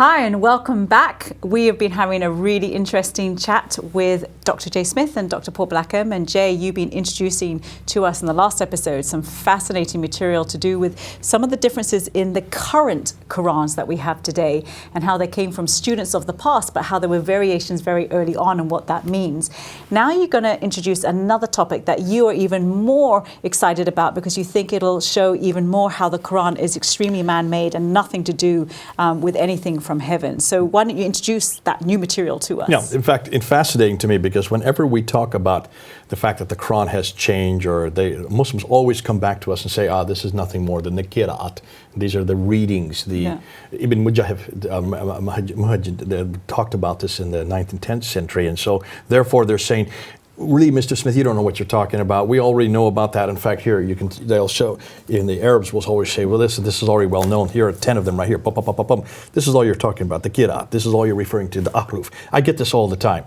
Hi and welcome back. We have been having a really interesting chat with Dr. Jay Smith and Dr. Paul Blackham. And Jay, you've been introducing to us in the last episode some fascinating material to do with some of the differences in the current Qurans that we have today and how they came from students of the past, but how there were variations very early on and what that means. Now you're going to introduce another topic that you are even more excited about because you think it'll show even more how the Quran is extremely man-made and nothing to do with anything from heaven. So why don't you introduce that new material to us? Yeah, in fact, it's fascinating to me because whenever we talk about the fact that the Quran has changed, or Muslims always come back to us and say, this is nothing more than the qira'at. These are the readings. Ibn Mujahid talked about this in the 9th and 10th century, and so therefore they're saying, really, Mr. Smith, you don't know what you're talking about. We already know about that. In fact, here they'll show, in the Arabs will always say, well, this is already well known. Here are 10 of them right here. Pum, pum, pum, pum, pum. This is all you're talking about, the qira'at. This is all you're referring to, the ahruf. I get this all the time.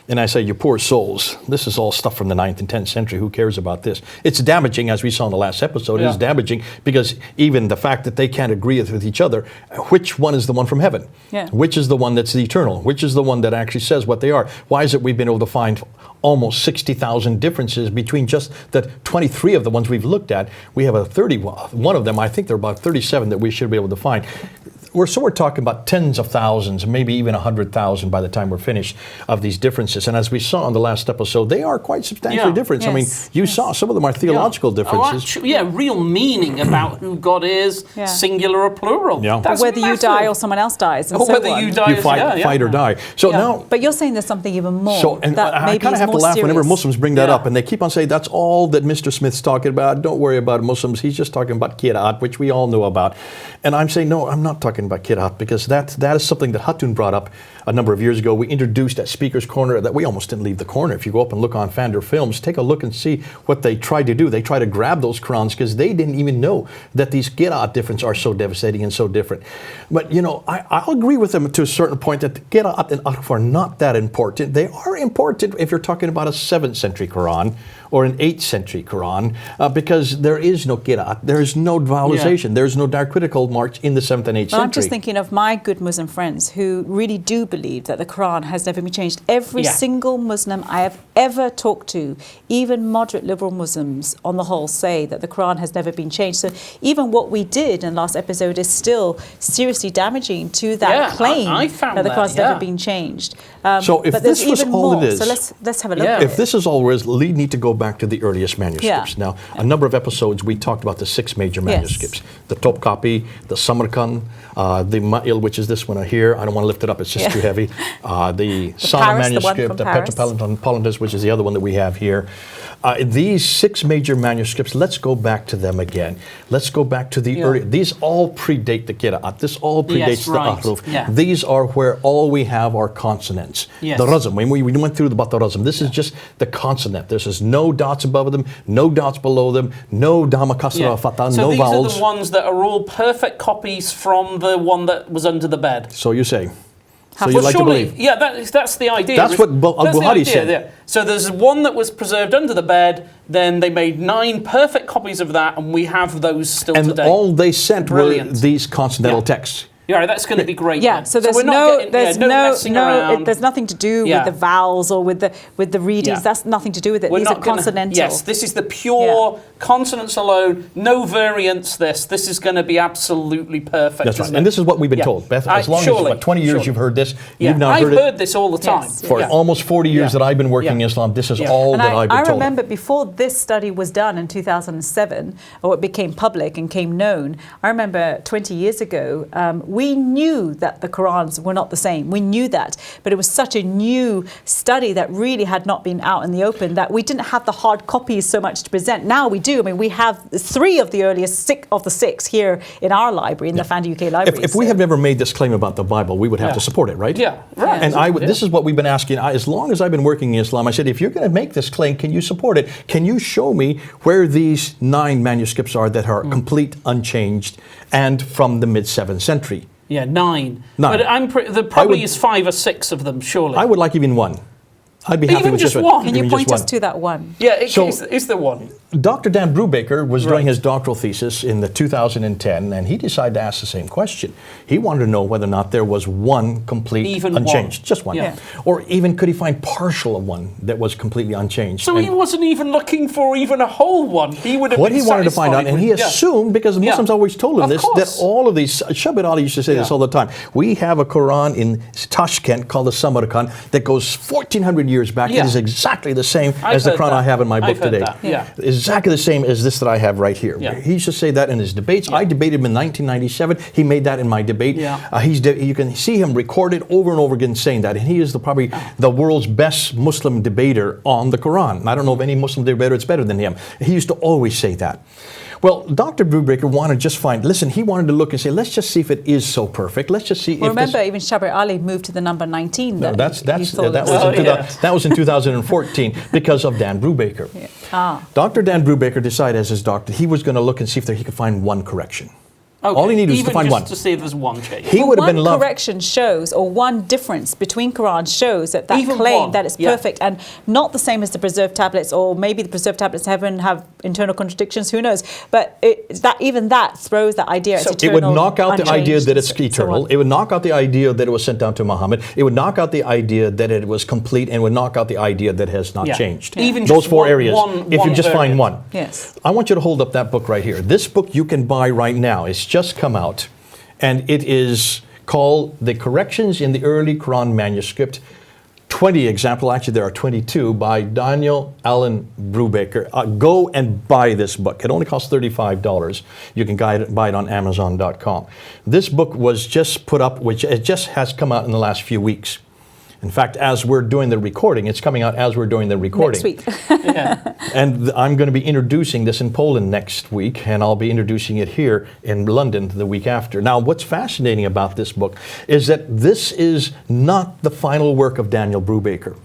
And I say, you poor souls, this is all stuff from the 9th and 10th century. Who cares about this? It's damaging, as we saw in the last episode. It is damaging because even the fact that they can't agree with each other, which one is the one from heaven? Which is the one that's the eternal? Which is the one that actually says what they are? Why is it we've been able to find almost 60,000 differences between just the 23 of the ones we've looked at? We have a 31 of them. I think there are about 37 that we should be able to find. We're talking about tens of thousands, maybe even 100,000 by the time we're finished of these differences. And as we saw in the last episode, they are quite substantially different. I mean, you saw some of them are theological differences. Real meaning about who God is, singular or plural. That's whether you die or someone else dies. And or so whether you die, you fight or die. So now, but you're saying there's something even more. So, and I kind of have to laugh whenever Muslims bring that up, and they keep on saying that's all that Mr. Smith's talking about. Don't worry about Muslims. He's just talking about qira'at, which we all know about. And I'm saying, no, I'm not talking about qira'at, because that is something that Hatun brought up a number of years ago. We introduced at Speaker's Corner that we almost didn't leave the corner. If you go up and look on Fander Films, take a look and see what they tried to do. They tried to grab those Qurans because they didn't even know that these qira'at differences are so devastating and so different. But, I'll agree with them to a certain point that the qira'at and ahruf are not that important. They are important if you're talking about a 7th century Quran or an 8th century Quran, because there is no qira'at, there is no vowelization, there's no diacritical marks in the 7th and 8th century. I'm just thinking of my good Muslim friends who really do believe that the Quran has never been changed. Every single Muslim I have ever talked to, even moderate liberal Muslims on the whole, say that the Quran has never been changed. So even what we did in the last episode is still seriously damaging to that claim that the Quran's never been changed. So if this was all it is, so let's have a look at it. If this is all it is, we need to go back to the earliest manuscripts. Now, a number of episodes we talked about the 6 major manuscripts. The Topkapi, the Samarkand, the Ma'il, which is this one here. I don't want to lift it up, it's just too heavy. The Sana manuscript, the Petropolitanus, which is the other one that we have here. These 6 major manuscripts, let's go back to them again. Let's go back to the early. These all predate the qira'at. This all predates the ahruf. These are where all we have are consonants. The razm, when we went through the razm, this is just the consonant. There's no dots above them, no dots below them, no dhamma kasra fatha, no vowels. So these are the ones that are all perfect copies from the one that was under the bed. So you say. So you like to believe? Yeah, that's the idea. That's what Al-Bukhari said. Yeah. So there's one that was preserved under the bed, then they made 9 perfect copies of that, and we have those still today. And all they sent were these consonantal texts. Yeah, that's going to be great. Yeah, so there's there's nothing to do with the vowels or with the readings. That's nothing to do with it. These are consonantal. Yes, this is the pure consonants alone, no variants. This is going to be absolutely perfect. That's right, and this is what we've been told. Beth, as long as 20 years you've heard this, you've now I've heard this all the time. For almost 40 years that I've been working in Islam, this is all that I've been told. I remember before this study was done in 2007, or it became public and came known, I remember 20 years ago, we knew that the Qurans were not the same. We knew that. But it was such a new study that really had not been out in the open that we didn't have the hard copies so much to present. Now we do. I mean, we have 3 of the earliest 6 here in our library, in the Fander UK library. If we have never made this claim about the Bible, we would have to support it, right? Yeah, right. And this is what we've been asking. As long as I've been working in Islam, I said, if you're going to make this claim, can you support it? Can you show me where these 9 manuscripts are that are complete, unchanged, and from the mid-7th century? Yeah, 9. But there probably is 5 or 6 of them, surely. I would like even 1. I'd be happy Even with just this one. Can you Even point just us one. to that one? Yeah, So- is there one? Dr. Dan Brubaker was doing Right. his doctoral thesis in the 2010, and he decided to ask the same question. He wanted to know whether or not there was one complete Even unchanged, one. just one. Yeah. Or even could he find partial of one that was completely unchanged? So And he wasn't even looking for even a whole one. He would have what been he wanted to find out, satisfied and he with- yeah. assumed, because the Yeah. Muslims always told him Of this, course. that all of these, Shabbat Ali used to say this Yeah. all the time. We have a Quran in Tashkent called the Samarkand that goes 1400 years back. Yeah. It is exactly the same I've as the heard Quran that. I have in my book I've heard today. that, yeah. Exactly the same as this that I have right here. Yeah. He used to say that in his debates. I debated him in 1997. He made that in my debate. Yeah. You can see him recorded over and over again saying that, and he is probably the world's best Muslim debater on the Quran. I don't know of any Muslim debater that's better than him. He used to always say that. Well, Dr. Brubaker wanted to just he wanted to look and say, let's just see if it is so perfect. Let's just see Well, if this... remember, even Shabir Ali moved to the number 19. No, that he thought that was- was in 2014 because of Dan Brubaker. Dr. Dan Brubaker decided as his doctor he was going to look and see if he could find one correction. Okay. All he needed was to Even find just one. to see if there's one change. He would have one been loved. correction shows, or one difference between Quran shows that Even claim one, that it's yeah. perfect and not the same as the preserved tablets, or maybe the preserved tablets have internal contradictions, who knows? But even that throws that idea as It eternal, would knock out the idea unchanged, that it's and so eternal. on. It would knock out the idea that it was sent down to Muhammad. It would knock out the idea that it was complete, and would knock out the idea that it has not Yeah. changed. Even Those just four one- areas. one- if you one just find variant. one. Yes. I want you to hold up that book right here. This book you can buy right now. It's just come out, and it is called The Corrections in the Early Quran Manuscript. 20 example, actually there are 22, by Daniel Allen Brubaker. Go and buy this book. It only costs $35. You can buy it on Amazon.com. This book was just put up, which it just has come out in the last few weeks. In fact, as we're doing the recording, it's coming out as we're doing the recording. Next week. And I'm going to be introducing this in Poland next week, and I'll be introducing it here in London the week after. Now, what's fascinating about this book is that this is not the final work of Daniel Brubaker.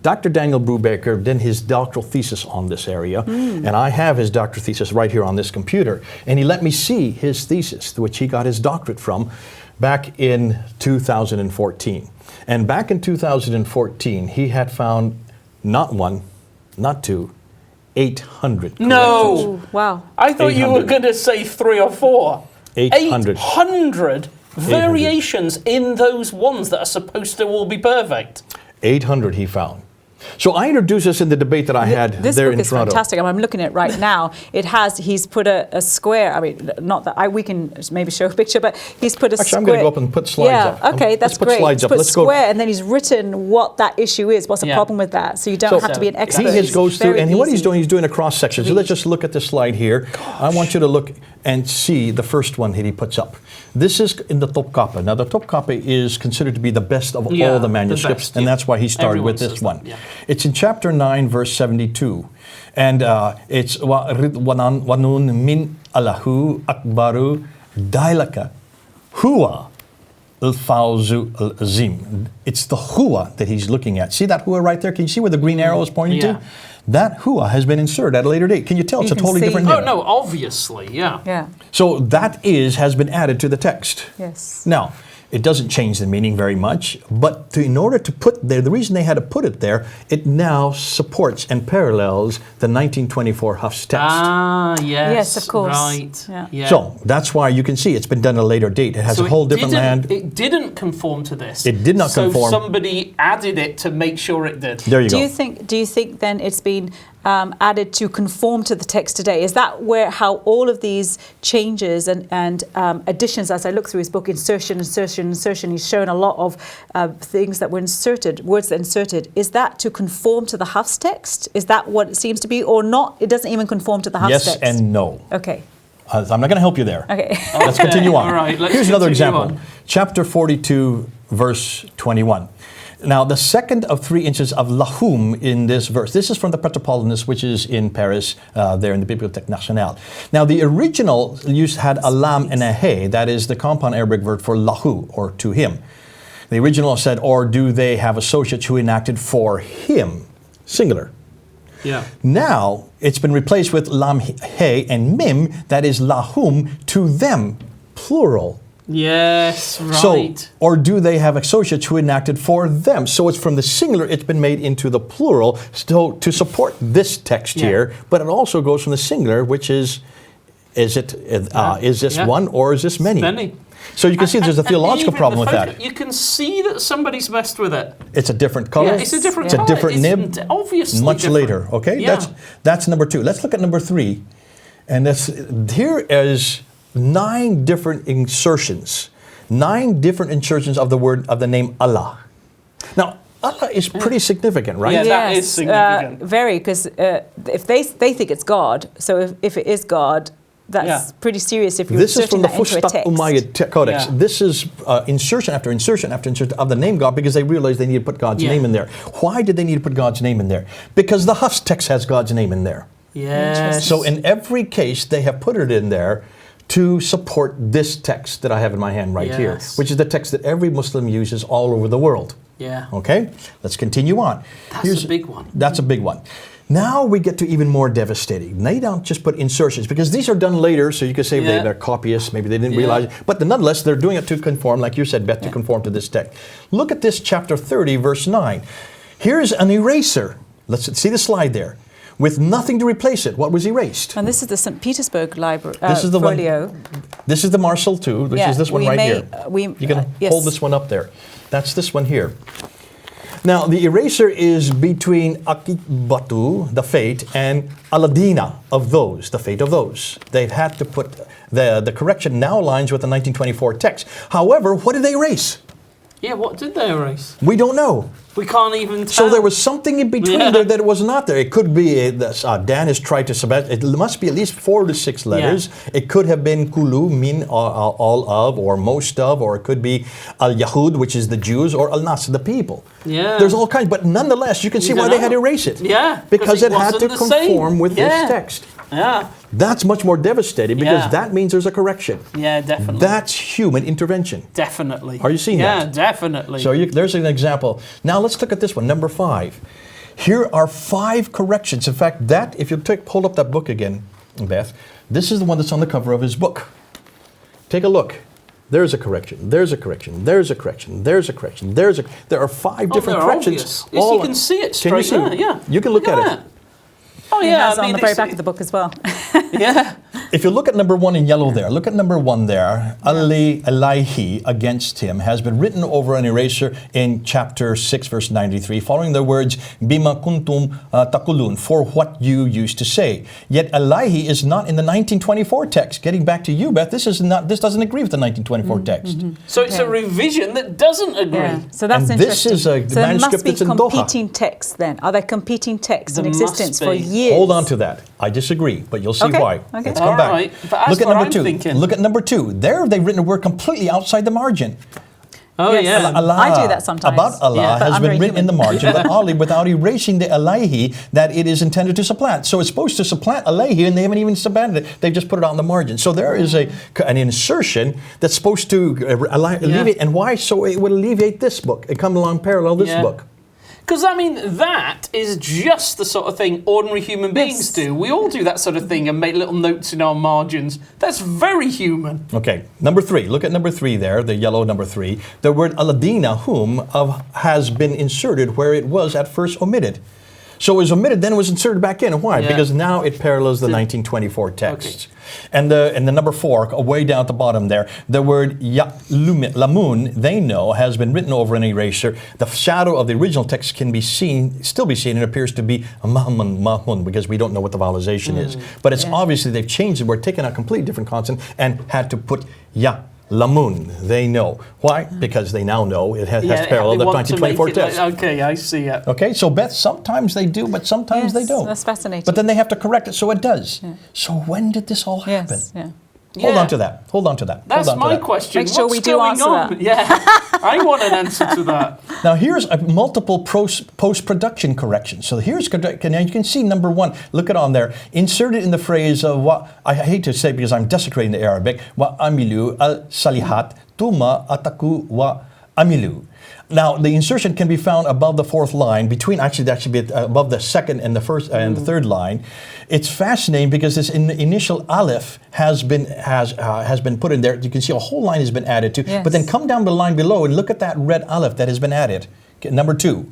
Dr. Daniel Brubaker did his doctoral thesis on this area, and I have his doctoral thesis right here on this computer. And he let me see his thesis, which he got his doctorate from, back in 2014. And back in 2014, he had found not one, not two, 800 corrections. No. Wow. I thought you were 800. going to say 3 or 4. 800. 800 variations in those ones that are supposed to all be perfect. 800 he found. So I introduced this in the debate that I had This there book in is Toronto. fantastic. I'm looking at it right now. He's put a square. I mean, not that we can maybe show a picture, but he's put a square. Actually, I'm going to go up and put slides up. Yeah, okay, Let's that's put great. slides He's up. put Let's go. square, and then he's written what that issue is. What's the Yeah. problem with that? So you don't So- have to be an expert. He goes through, Very and what he's easy. doing, he's doing a cross section. So let's just look at this slide here. I want you to look and see the first one that he puts up. This is in the Topkapi. Now, the Topkapi is considered to be the best of Yeah, all the the manuscripts, best, and yeah. that's why he started Everyone with this says one. that, yeah. It's in chapter 9, verse 72. And it's وَنُونَ min Allahu akbaru dailaka huwa al-fawzu al-azim. It's the huwa that he's looking at. See that huwa right there? Can you see where the green arrow is pointing Yeah. to? That huwa has been inserted at a later date. Can you tell? It's You a can totally see- different Oh, name. no, obviously, yeah. Yeah. So that has been added to the text. Yes. Now, it doesn't change the meaning very much, but in order to put there, the reason they had to put it there, it now supports and parallels the 1924 Hafs text. Ah, yes. Yes, of course. Right. Yeah. So that's why you can see it's been done at a later date. It has So a whole it different land. It didn't conform to this. It did not conform. So somebody added it to make sure it did. There you Do go. you think then it's been added to conform to the text today? Is that how all of these changes and additions, as I look through his book, insertion, he's shown a lot of things that were inserted, words that inserted. Is that to conform to the Hafs text? Is that what it seems to be, or not? It doesn't even conform to the Hafs Yes text. and no. Okay. I'm not going to help you there. Okay. Let's continue on. all right, let's Here's another continue example. on. Chapter 42, verse 21. Now, the second of 3 inches of lahum in this verse. This is from the Petropolitanus, which is in Paris, there in the Bibliothèque Nationale. Now, the original had a lam and a he. That is the compound Arabic word for lahu, or to him. The original said, or do they have associates who enacted for him? Singular. Yeah. Now, it's been replaced with lam he and mim, that is lahum, to them, plural. Yes, right. So, or do they have associates who enacted for them? So it's from the singular, it's been made into the plural still to support this text here, but it also goes from the singular, which is this one or is this many? Many. So you can see there's a theological even problem the with that. photo, you can see that somebody's messed with it. It's a different color. Yeah, it's a different It's color. a different nib. Obviously Much different. later. Okay, Yeah. that's number 2. Let's look at number 3, and here is 9 different insertions. 9 different insertions of the name Allah. Now, Allah is pretty significant, right? Yeah, that is significant. Very, because if they think it's God, so if it is God, that's pretty serious if you're This is from inserting the that into a Fustat text. Umayyad Codex. Yeah. This is insertion after insertion after insertion of the name God because they realized they need to put God's name in there. Why did they need to put God's name in there? Because the Hafs text has God's name in there. Yes. So in every case, they have put it in there to support this text that I have in my hand right here, Yes. which is the text that every Muslim uses all over the world. Yeah. Okay, let's continue on. That's a big one. That's a big one. Now we get to even more devastating. They don't just put insertions because these are done later, so you could say they're copyists, maybe they didn't realize it. But nonetheless, they're doing it to conform, like you said, Beth, to conform to this text. Look at this chapter 30, verse 9. Here's an eraser. Let's see the slide there. With nothing to replace it. What was erased? And this is the St. Petersburg library This is the folio. one. This is the Marcel II, which is this one right here. You can hold this one up there. That's this one here. Now, the eraser is between Akibatu, the fate, and Aladina of those, the fate of those. They've had to put, the correction now aligns with the 1924 text. However, what did they erase? Yeah, what did they erase? We don't know. We can't even tell. So there was something in between there that was not there. It could be Dan has tried to it must be at least 4 to 6 letters. It could have been kulu, mean all of, or most of, or it could be al-Yahud, which is the Jews, or al-Nas, the people. Yeah. There's all kinds, but nonetheless, you can see why they had to erase it. Yeah. Because it had wasn't to the conform same. with this text. Yeah. That's much more devastating because Yeah. that means there's a correction. Yeah, definitely. That's human intervention. Definitely. Are you seeing that? Yeah, definitely. So there's an example. Now let's look at this one, number 5. Here are 5 corrections. In fact, if you hold up that book again, Beth, this is the one that's on the cover of his book. Take a look. There's a correction. There's a correction. There's a correction. There's a correction. There are 5 different corrections. Obvious. Yes, you can see it straight there. Yeah. You can look at it. that. Oh It yeah, has on the very back of the book as well. Yeah. If you look at number 1 in yellow there, look at number 1 there. Ali Alaihi against him has been written over an eraser in chapter 6, verse 93, following the words Bima kuntum takulun, for what you used to say. Yet Alaihi is not in the 1924 text. Getting back to you, Beth, this doesn't agree with the 1924 text. So it's a revision that doesn't agree. Yeah. So that's And this interesting. is a so there must manuscript be that's in Doha. competing texts then. Are there competing texts in There existence must for be. years? Hold on to that. I disagree, but you'll see Okay, why. okay. Let's come All back. right, but that's Look at what number I'm 2. thinking. Look at number 2. There they've written a word completely outside the margin. Oh Yes. yeah. Allah, I do that sometimes. About Allah Yeah, but has I'm been very written in the human. margin but Ali without erasing the Alaihi that it is intended to supplant. So it's supposed to supplant Alaihi and they haven't even supplanted it. They've just put it out in the margin. So there is an insertion that's supposed to alleviate. And why? So it would alleviate this book. It come along parallel this book. Because, I mean, that is just the sort of thing ordinary human beings do. We all do that sort of thing and make little notes in our margins. That's very human. Okay, number 3. Look at number 3 there, the yellow number 3. The word Aladina, whom, has been inserted where it was at first omitted. So it was omitted, then it was inserted back in. Why? Yeah. Because now it parallels the 1924 text. And the number 4, way down at the bottom there, the word Lamun, they know, has been written over an eraser. The shadow of the original text can be seen, still be seen, and appears to be Mahmun, because we don't know what the vowelization is. But it's obviously they've changed it. We're taking a completely different consonant and had to put Lamun, they know. Why? Because they now know it has parallel the 1924 text. Okay, I see it. Okay, so Beth, sometimes they do, but sometimes they don't. That's fascinating. But then they have to correct it, so it does. So when did this all happen? Yes, yeah. Hold on to that. Hold on to that. That's Hold on my to that. question. Make sure What's we do going answer on? that. Yeah, I want an answer to that. Now here's a multiple post-production correction. So here's, now you can see number 1, look it on there, inserted in the phrase of what, I hate to say because I'm desecrating the Arabic, wa amilu al-salihat tuma ataku wa amilu. Now, the insertion can be found above the fourth line, between, actually, that should be above the second and the first and the third line. It's fascinating because this initial aleph has been put in there. You can see a whole line has been added to. Yes. But then come down the line below and look at that red aleph that has been added. Okay, number 2.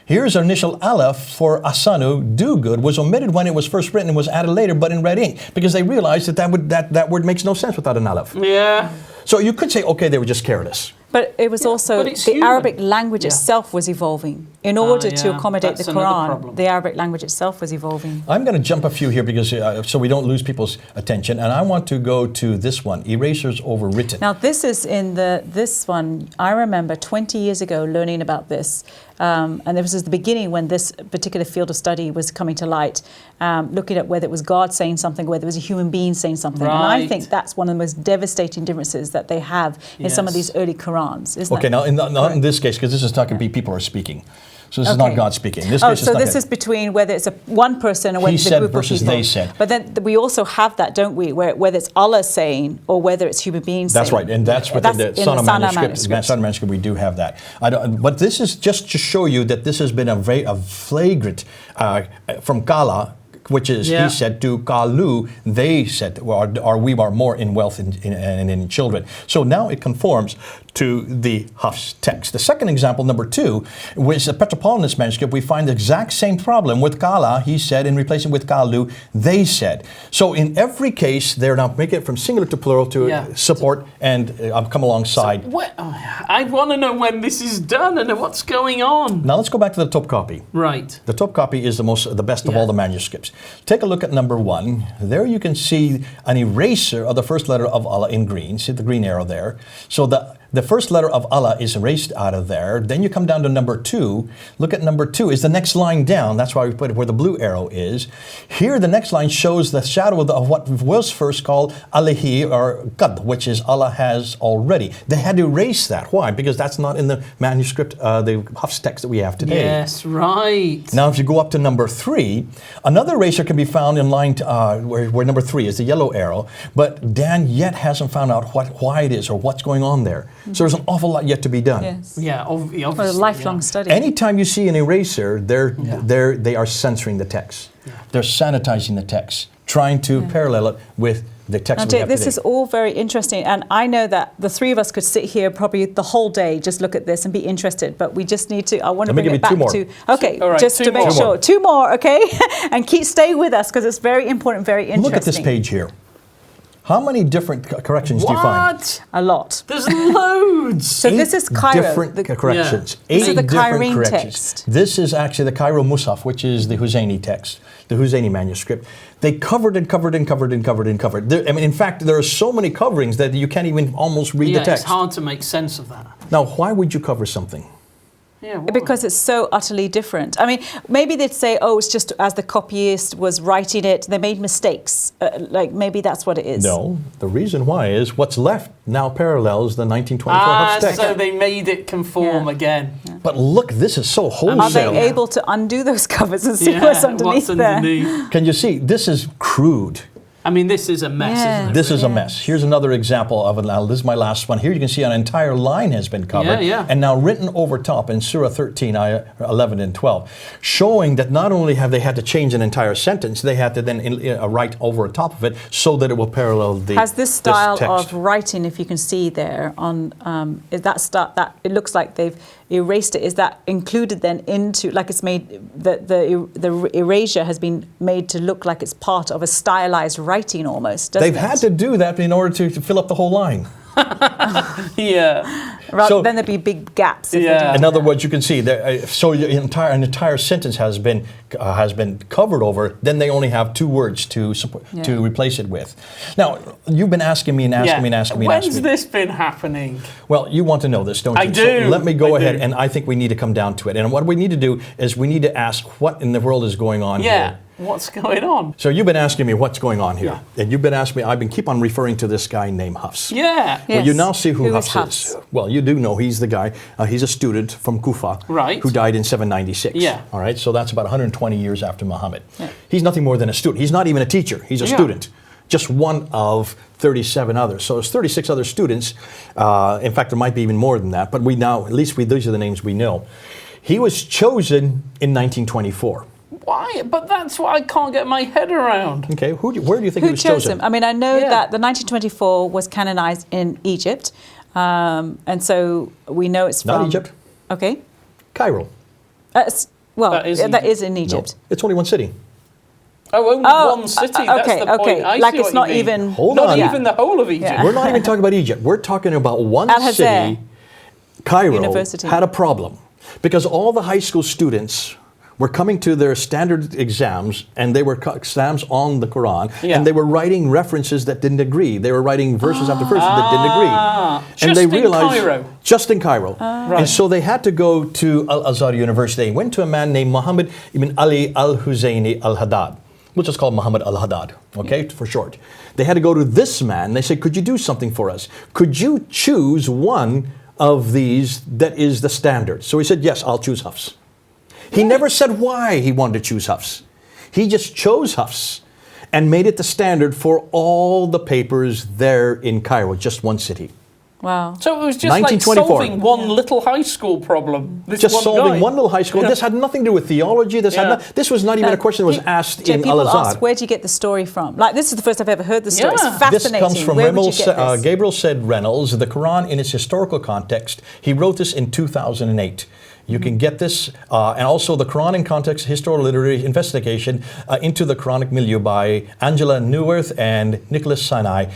Here's our initial aleph for Asanu, do good, was omitted when it was first written and was added later, but in red ink, because they realized that word makes no sense without an aleph. Yeah. So you could say, okay, they were just careless. But it was also, but it's the human. Arabic language Yeah. itself was evolving. In order to yeah, accommodate that's the another Quran, problem. the Arabic language itself was evolving. I'm going to jump a few here because so we don't lose people's attention, and I want to go to this one, erasers overwritten. Now this is in this one, I remember 20 years ago learning about this. And this was the beginning when this particular field of study was coming to light, looking at whether it was God saying something, whether it was a human being saying something. And I Right. think that's one of the most devastating differences that they have in some of Yes. these early Qurans, isn't Okay, it? now not in this case, because this is not going to be people are speaking. So this is not Okay. God speaking. This Oh, case so not this gonna- is between whether it's one person or whether He it's a said group versus of people. they said. But then we also have that, don't we? Whether it's Allah saying or whether it's human beings That's saying. right, and that's within the in Sana manuscript. manuscript. Sana manuscript, we do have that. But this is just to show you that this has been a flagrant from Kala, which is, Yeah. he said, to Kalu, they said, or we are more in wealth and in children. So now it conforms to the Hafs text. The second example, number 2, was the Petropolitanus manuscript. We find the exact same problem with Kala, he said, and replacing with Kalu, they said. So in every case, they're now making it from singular to plural to Yeah. support and come alongside. I want to know when this is done and what's going on. Now let's go back to the top copy. Right. The top copy is the best of Yeah. all the manuscripts. Take a look at number 1. There you can see an eraser of the first letter of Allah in green. See the green arrow there? So the first letter of Allah is erased out of there. Then you come down to number 2. Look at number 2 is the next line down. That's why we put it where the blue arrow is. Here the next line shows the shadow of what was first called Alihi or Qad, which is Allah has already. They had to erase that. Why? Because that's not in the manuscript, the Hafs text that we have today. Yes, right. Now, if you go up to number 3, another eraser can be found in line where number 3 is the yellow arrow, but Dan yet hasn't found out why it is or what's going on there. So there's an awful lot yet to be done. Yes. Yeah, obviously. For a lifelong yeah. study. Anytime you see an eraser, they are censoring the text. They're sanitizing the text, trying to parallel it with the text Now, we Jake, have this today. is all very interesting, and I know that the three of us could sit here probably the whole day, just look at this and be interested. But we just need to. I want to Let me bring give it you back 2 to. Okay, All right, just 2 to make more. sure, 2 more, okay, and stay with us because it's very important, very interesting. Look at this page here. How many different corrections do you find? What? A lot. There's loads. So this is Cairo. Different corrections. This is 8 the different Cairene corrections. text. This is actually the Cairo Musaf, which is the Husseini text, the Husseini manuscript. They covered and covered and covered and covered and covered. I mean, in fact, there are so many coverings that you can't even almost read Yeah, the text. it's hard to make sense of that. Now, why would you cover something? Yeah, Because it's so utterly different. I mean, maybe they'd say, oh, it's just as the copyist was writing it, they made mistakes. Like maybe that's what it is. No, the reason why is what's left now parallels the 1924 Hafs text. so they made it conform Yeah. again. But look, this is so Are wholesale. they able to undo those covers and see Yeah, what's underneath there? Can you see? This is crude. I mean, this is a mess, Yeah. isn't it? This is a Yeah. mess. Here's another example of it. Now, this is my last one. Here you can see an entire line has been covered. Yeah. And now written over top in Surah 13, ayah 11 and 12, showing that not only have they had to change an entire sentence, they had to then write over top of it so that it will parallel the Has this style text. of writing, if you can see there, on is that it looks like they've erased it. Is that included then into, like it's made, the erasure has been made to look like it's part of a stylized writing almost, doesn't They've it? had to do that in order to fill up the whole line. Yeah. Rather, So- then there'd be big gaps. If they Yeah. didn't In do other that. words, you can see that, so an entire sentence has been covered over. Then they only have 2 words to Yeah. replace it with. Now, you've been asking me and asking me and asking me and When's asking me. this been happening? Well, you want to know this, don't you? I do. So let me go I ahead, do. and I think we need to come down to it. And what we need to do is we need to ask what in the world is going on Yeah. here. What's going on? So you've been asking me what's going on here, and you've been asking me. I've been keep on referring to this guy named Hafs. Yeah. Yeah. Well, you now see who Who is Hafs is. Hafs? Well, you do know he's the guy. He's a student from Kufa, Right. who died in 796. Yeah. All right, so that's about 120 years after Muhammad. He's nothing more than a student. He's not even a teacher. He's a Yeah. student. just one of 37 others. So it's 36 other students. In fact, there might be even more than that, but these are the names we know. He was chosen in 1924. Why? But that's what I can't get my head around. Okay, where do you think he Who was chose chosen? him? I mean, I know Yeah. that the 1924 was canonized in Egypt, and so we know it's from Not Egypt, Okay, Cairo. well, That is that is in No, Egypt. it's only one city. Oh, only one city. That's okay, the point. okay. I Like see it's what not you mean. even Hold Not on. even the whole of Egypt. Yeah. We're not even talking about Egypt. We're talking about one Al-Azhar city. Cairo University. had a problem because all the high school students were coming to their standard exams, and they were exams on the Quran, Yeah. and they were writing references that didn't agree. They were writing verses after verses that didn't agree. Just in Cairo? Just in Cairo. Right. And so they had to go to Al-Azhar University. They went to a man named Muhammad ibn Ali al-Huzayni al-Haddad. We'll just call him Muhammad al-Haddad, okay, for short. They had to go to this man. They said, could you do something for us? Could you choose one of these that is the standard? So he said, yes, I'll choose Hafs. He never said why he wanted to choose Hafs. He just chose Hafs and made it the standard for all the papers there in Cairo, just one city. Wow. So it was just like 1924. solving one little high school problem. This Just one solving guy. one little high school. Yeah. This had nothing to do with theology. This was not even a question that was asked in people Al-Azhar. ask, where do you get the story from? Like, this is the first I've ever heard the story. Yeah. It's fascinating. This comes from where would you get this? Gabriel Said Reynolds, the Quran in its historical context. He wrote this in 2008. You can get this, and also the Quran in Context, Historical Literary Investigation into the Quranic Milieu by Angela Neuwirth and Nicholas Sinai,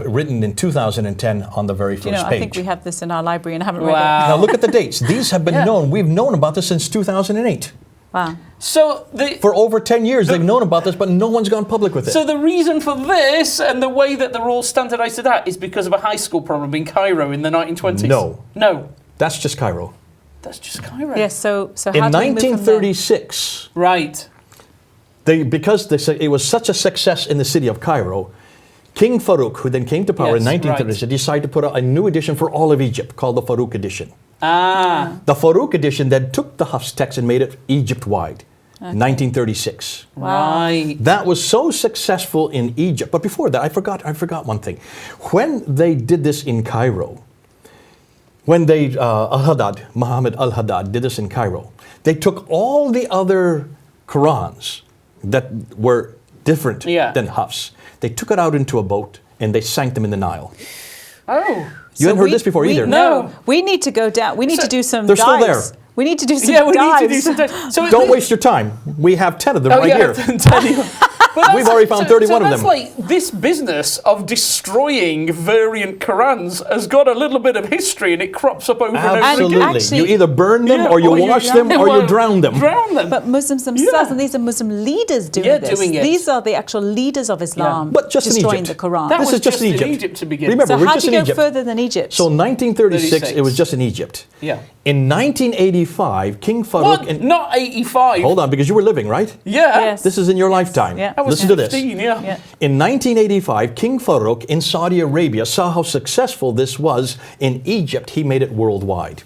written in 2010 on the very first You know, page. I think we have this in our library and haven't read Wow. Now look at the dates. These have been known. We've known about this since 2008. it. Wow. So For over 10 years, they've known about this, but no one's gone public with it. So the reason for this and the way that they're all standardised to that is because of a high school problem in Cairo in the 1920s? No. No. That's just Cairo. That's just Cairo. Yes, so how In do we move from there? 1936, Right. because it was such a success in the city of Cairo, King Farouk, who then came to power in Yes, 1936, decided to put out a new edition for all of Egypt called the Farouk edition. Ah. The Farouk edition then took the Hafs text and made it Egypt-wide. 1936. Right. That was so successful in Egypt. But before that, I forgot one thing. When they did this in Cairo, when Al-Haddad, Muhammad al-Haddad did this in Cairo, they took all the other Qurans that were different than Hafs. They took it out into a boat and they sank them in the Nile. Oh. You hadn't heard this before either. No. We need to go down. We need to do some they're still dives. there. We need to do some Yeah, we dives. need to do some dives. So Don't waste your time. We have 10 of them right here. We've already found 31 of that's them. like this business of destroying variant Qurans has got a little bit of history and it crops up over and over Absolutely. again. Actually- You either burn them or you wash them or you drown them. Drown them. But Muslims themselves, Yeah. and these are Muslim leaders doing Yeah, this. doing it. These are the actual leaders of Islam But just in destroying Egypt. the Quran. That This was is just in just in Egypt. Egypt to begin. Remember, so we're how just do in you go Egypt. further than Egypt? So 1936, 36. it was just in Egypt. Yeah. In 1985, King Farouk... What? Not 85. Hold on, because you were living, right? Yeah. Yes. This is in your lifetime. Yeah. I was Listen to this. 15, yeah. Yeah. In 1985, King Farouk in Saudi Arabia saw how successful this was in Egypt. He made it worldwide.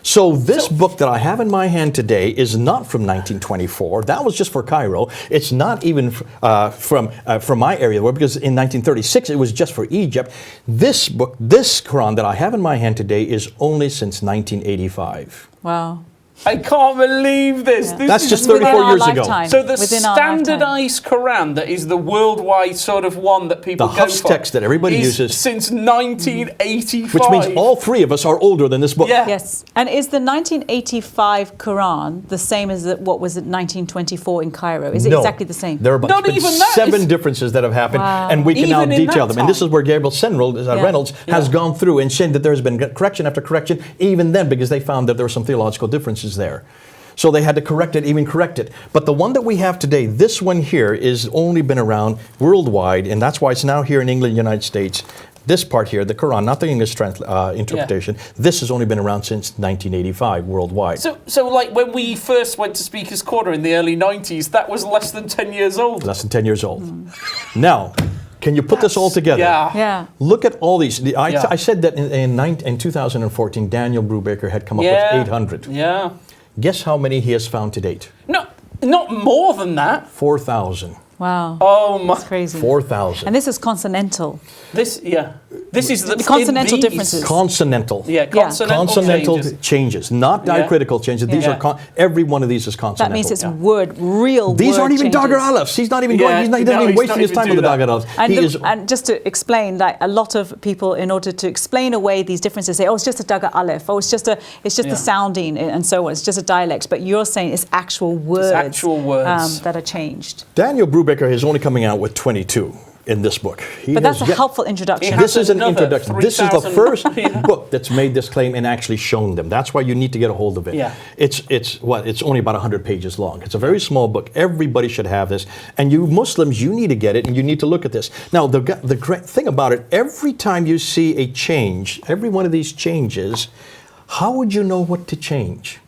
So this book that I have in my hand today is not from 1924. That was just for Cairo. It's not even from my area, because in 1936 it was just for Egypt. This book, this Quran that I have in my hand today, is only since 1985. Wow. I can't believe this. Yeah. This That's is just Within 34 our years ago. lifetime. So the Within our lifetime. standardized Quran that is the worldwide sort of one that people The go Hafs for text that everybody is uses. since 1985. Which means all three of us are older than this book. Yeah. Yes. And is the 1985 Quran the same as what was it 1924 in Cairo? Is it No. exactly the same? There are Not been even that. 7 It's- differences that have happened, Wow. and we can now Even in detail that them. And this time. is where Gabriel Reynolds has gone through and said that there has been correction after correction, even then, because they found that there were some theological differences there. So they had to correct it. But the one that we have today, this one here, is only been around worldwide, and that's why it's now here in England, United States. This part here, the Quran, not the English interpretation, this has only been around since 1985 worldwide. So like when we first went to Speaker's Corner in the early 90s, that was less than 10 years old. Less than 10 years old. Now, can you put this all together? Yeah. Yeah. Look at all these. Yeah. I said that in 2014, Daniel Brubaker had come up Yeah. with 800. Yeah. Guess how many he has found to date? No, not more than that. 4,000. Wow. Oh my! That's crazy. 4,000. And this is consonantal. This is the consonantal in these- differences. Consonantal. Yeah, consonantal, Consonantal changes. not Yeah. diacritical changes. These Yeah. are every one of these is consonantal. That means it's real These word aren't even changes. Dagger Aleph. He's not even Yeah, going. He's not no, even he's wasting not his even time with the doing Dagger that. Aleph. And just to explain, like a lot of people, in order to explain away these differences, say, "Oh, it's just a Dagger Aleph. Oh, it's just Yeah. the sounding and so on. It's just a dialect." But you're saying it's actual words. actual words. That are changed. Daniel Brubaker is only coming out with 22 in this book. But that's a has yet- helpful introduction. He This has is an another introduction. This is the 3,000 first Yeah. book that's made this claim and actually shown them. That's why you need to get a hold of it. Yeah. It's only about 100 pages long. It's a very small book. Everybody should have this. And you Muslims, you need to get it and you need to look at this. Now, the great thing about it, every time you see a change, every one of these changes, how would you know what to change?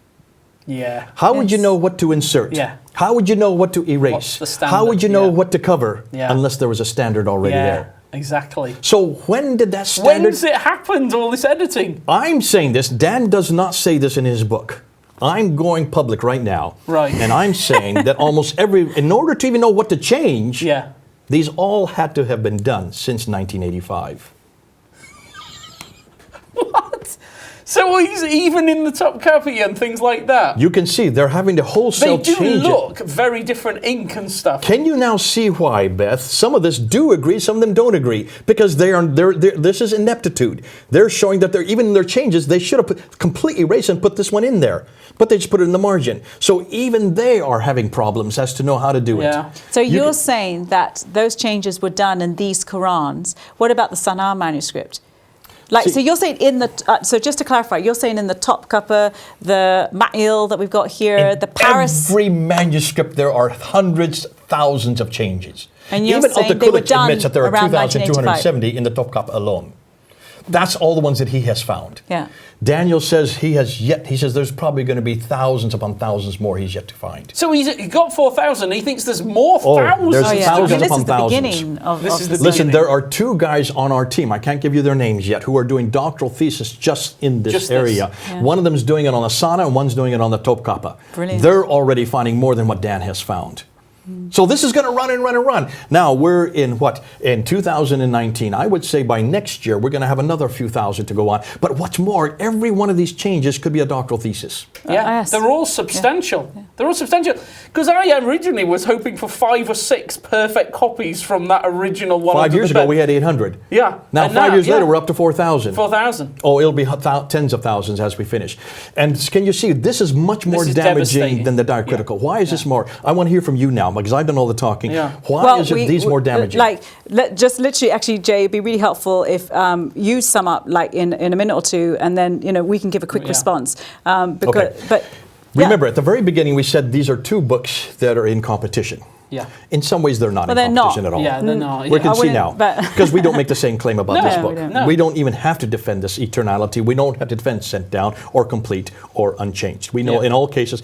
Yeah. How would you Yes. know what to insert? Yeah. How would you know what to erase? What's the standard? How would you know Yeah. what to cover Yeah. unless there was a standard already Yeah. there? Exactly. So when did that standard... When's it happened? All this editing. I'm saying this. Dan does not say this in his book. I'm going public right now. Right. And I'm saying that almost in order to even know what to change, Yeah. these all had to have been done since 1985. What? So he's even in the top copy and things like that. You can see they're having to They wholesale do change it. look very different ink and stuff. Can you now see why, Beth? Some of this do agree, some of them don't agree, because this is ineptitude. They're showing that even in their changes, they should have completely erased and put this one in there, but they just put it in the margin. So even they are having problems as to know how to do Yeah. it. So You you're can- saying that those changes were done in these Qurans. What about the Sana'a manuscript? Like, See- so you're saying so just to clarify, you're saying in the top cuppa, the Ma'il that we've got here, In the Paris. every manuscript, there are hundreds, thousands of changes. And you're Even saying Al they were Taqullic done admits that there are around 2,270 in the top cup alone. That's all the ones that he has found. Yeah. Daniel says he says there's probably going to be thousands upon thousands more he's yet to find. So he got 4,000. He thinks there's more thousands. there's Oh, yeah. thousands I mean, this upon is the thousands. beginning of This is the the Listen, beginning. there are two guys on our team, I can't give you their names yet, who are doing doctoral thesis just in this Just this. area. Yeah. One of them is doing it on the Sana and one's doing it on the Topkapi. Brilliant. They're already finding more than what Dan has found. So this is going to run and run and run. Now we're in in 2019. I would say by next year we're going to have another few thousand to go on. But what's more, every one of these changes could be a doctoral thesis. Yeah, yes. they're all substantial. They're all substantial. Because I originally was hoping for 5 or 6 perfect copies from that original one. 5 under years the ago bed. we had 800. Yeah. Now And 5 years yeah, later we're up to 4,000. 4,000. Oh, it'll be tens of thousands as we finish. And can you see, this is much more is damaging devastating. than the diacritical. Why is this more? I want to hear from you now, because I've done all the talking. Yeah. Why is it these more damaging? Just literally, actually, Jay, it'd be really helpful if you sum up like in a minute or two, and then we can give a quick Yeah. response. Because, Okay. but yeah. Remember, at the very beginning, we said these are two books that are in competition. Yeah. In some ways, they're not Well, in they're not. competition at all. Yeah, they're not. We Yeah. can I see wouldn't- now, but- because we don't make the same claim about No, this we book. don't. No. We don't even have to defend this eternality. We don't have to defend sent down or complete or unchanged. We know Yeah. in all cases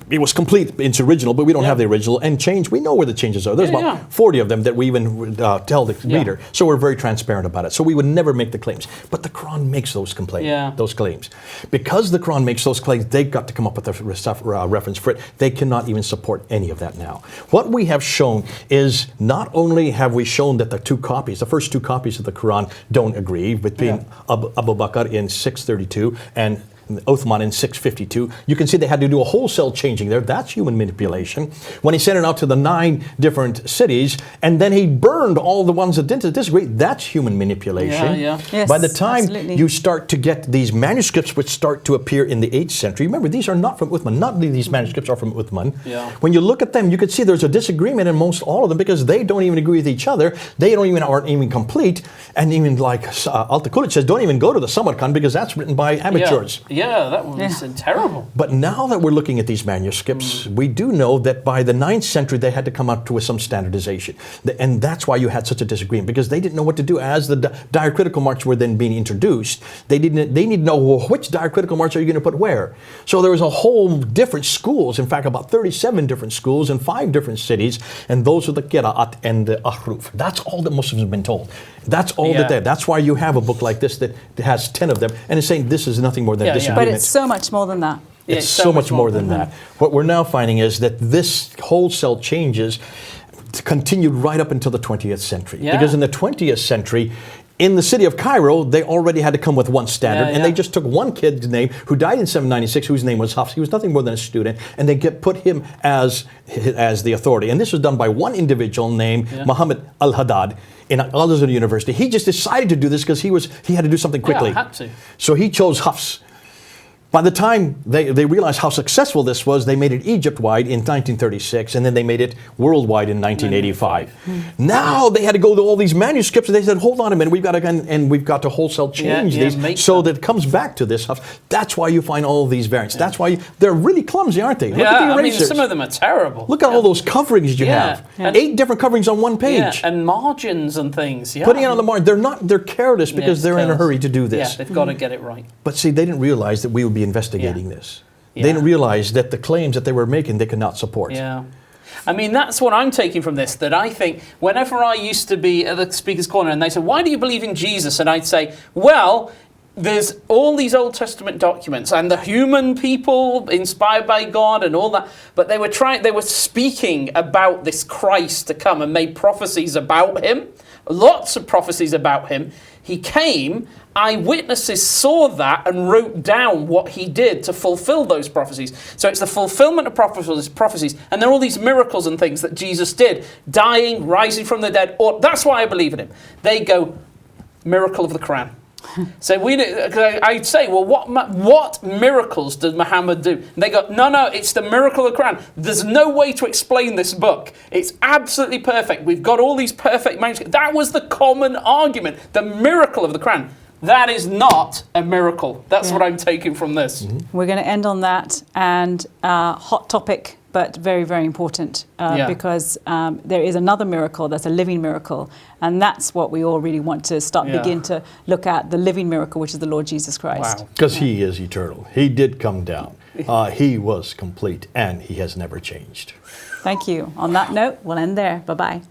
it was complete, it's original, but we don't Yeah. have the original. And change, we know where the changes are. There's Yeah, about yeah. 40 of them that we even tell the Yeah. reader. So we're very transparent about it. So we would never make the claims. But the Quran makes those Yeah. those claims. Because the Quran makes those claims, they've got to come up with a reference for it. They cannot even support any of that now. What we have shown is not only have we shown that the first two copies of the Quran don't agree between Abu Bakr in 632 and Uthman in 652. You can see they had to do a wholesale changing there. That's human manipulation. When he sent it out to the 9 different cities, and then he burned all the ones that didn't disagree, that's human manipulation. Yeah, yeah. Yes, By the time absolutely. you start to get these manuscripts which start to appear in the 8th century, remember, these are not from Uthman. Not these manuscripts are from Uthman. Yeah. When you look at them, you can see there's a disagreement in most all of them because they don't even agree with each other. They aren't even complete. And even like Al Taqullic says, don't even go to the Samarkand because that's written by amateurs. Yeah, that was terrible. But now that we're looking at these manuscripts, we do know that by the 9th century they had to come up with some standardization. And that's why you had such a disagreement, because they didn't know what to do. As the diacritical marks were then being introduced, they need to know, well, which diacritical marks are you going to put where? So there was a whole different schools, in fact about 37 different schools in 5 different cities, and those are the Qira'at and the Ahruf. That's all that Muslims have been told. That's all that they. That's why you have a book like this that has 10 of them, and it's saying this is nothing more than Yeah, yeah. disagreement. But it's so much more than that. Yeah, It's so much more than that. What we're now finding is that this wholesale changes, continued right up until the 20th century. Yeah. Because in the 20th century, in the city of Cairo, they already had to come with one standard, and they just took one kid's name who died in 796, whose name was Hafs. He was nothing more than a student, and they put him as the authority. And this was done by one individual named Muhammad al-Haddad in Al-Azhar University. He just decided to do this because he had to do something quickly. Yeah, had to. So he chose Hafs. By the time they realized how successful this was, they made it Egypt-wide in 1936, and then they made it worldwide in 1985. Now they had to go to all these manuscripts, and they said, hold on a minute, we've got to wholesale change these so that it comes back to this stuff. That's why you find all of these variants. That's why they're really clumsy, aren't they? Look at the erasers. I mean, some of them are terrible. Look at all those coverings you have. 8 different coverings on one page. Yeah, and margins and things. Yeah. Putting it on the margin. They're careless because they're in a hurry to do this. Yeah, they've got to get it right. But see, they didn't realize that we would be investigating this. They didn't realize that the claims that they were making, they could not support. Yeah. I mean, that's what I'm taking from this, that I think whenever I used to be at the Speaker's Corner and they said, why do you believe in Jesus? And I'd say, well, there's all these Old Testament documents and the human people inspired by God and all that, but they were speaking about this Christ to come and made prophecies about him, lots of prophecies about him. He came, eyewitnesses saw that and wrote down what he did to fulfill those prophecies. So it's the fulfillment of prophecies, and there are all these miracles and things that Jesus did, dying, rising from the dead. Or that's why I believe in him. They go, miracle of the Quran. So I'd say, well, what miracles did Muhammad do? And they go, no, it's the miracle of the Quran. There's no way to explain this book. It's absolutely perfect. We've got all these perfect manuscripts. That was the common argument, the miracle of the Quran. That is not a miracle. That's what I'm taking from this. We're going to end on that, and hot topic, but very, very important because there is another miracle that's a living miracle, and that's what we all really want to begin to look at, the living miracle, which is the Lord Jesus Christ. Because he is eternal. He did come down. He was complete, and he has never changed. Thank you. On that note, we'll end there. Bye-bye.